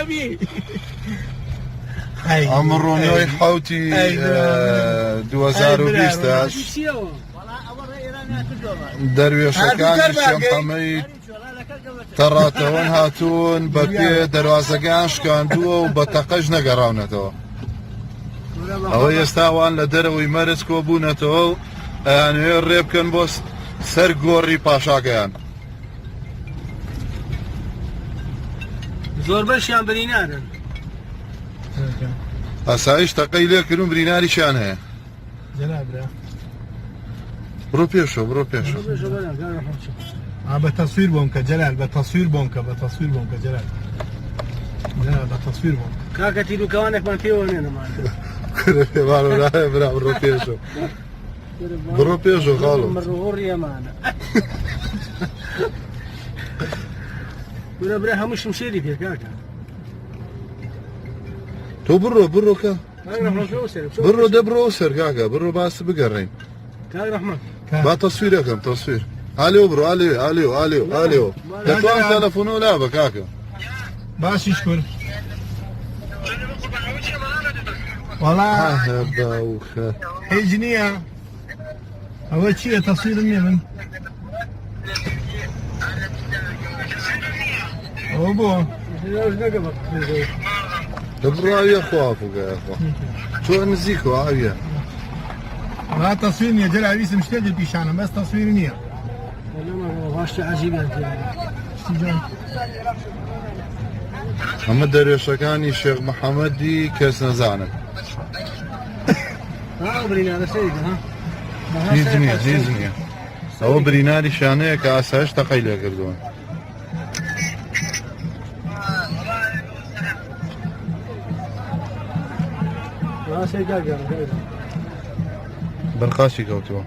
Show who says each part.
Speaker 1: نبي
Speaker 2: ئەمڕۆ نۆی حوتی 2020 دەروێشەکانی شەمحەمەی تەڕاتەوەن هاتوون بە پێ دەواازەکان شکاندووە و بە تەقەش نەگەڕاونەتەوە ئەوە ئێستاوان لە دەرەوەی مەرج کۆبوونەتەوە و ئەیانوێ ڕێ بکەن بۆ سەر گۆڕی پاشاکەیان
Speaker 1: زۆر بەشیان بەرینارن
Speaker 2: ئاسایش تەقەی لێکردون بریناریشیان هەیە بڕۆ پێشەوە بڕۆ پێشەوە
Speaker 3: بە تەسویر بۆم کە جەلال بە تەسویر بۆم کە بە تەسویر بۆم کە جەلال بە تەسویر بۆم
Speaker 1: کاکە تیرروکەوانێکمان پێوە نێنەمان
Speaker 2: برا بڕۆ پێشەوە بڕۆ پێشەوە خاڵۆ
Speaker 1: مڕۆڕی ئەمانە برا هەموو شمشێری پێ کاکە
Speaker 2: تۆ بڕۆ بڕۆکە بڕۆ دەبڕۆ سەر کاکە بڕۆ باس بگەڕین با تەسویرەکەم تەسویر ئالێ بڕۆ ئالێ دەتوانم تەلەفۆنەوە لا بە کاکە
Speaker 3: باشیش کرد وەڵا هیچ نییە ئەوە چییە تەسویرم نییە من ئەوە بۆ
Speaker 2: دەبڕاویە خواافگەخوا چۆ نزیکەوە ئاویە
Speaker 3: لا تەسویر نییە جەلاویسم شتێکی پیشانە بەس تەسویر نییە
Speaker 2: ئەمە دەروێشەکانی شێخ محەممەدی کەس نەزانن هیچ نییە ئەوە بریناری شانەیە کە ئاسایش تەقەی لێکردووە بەرخاسی کەوتووە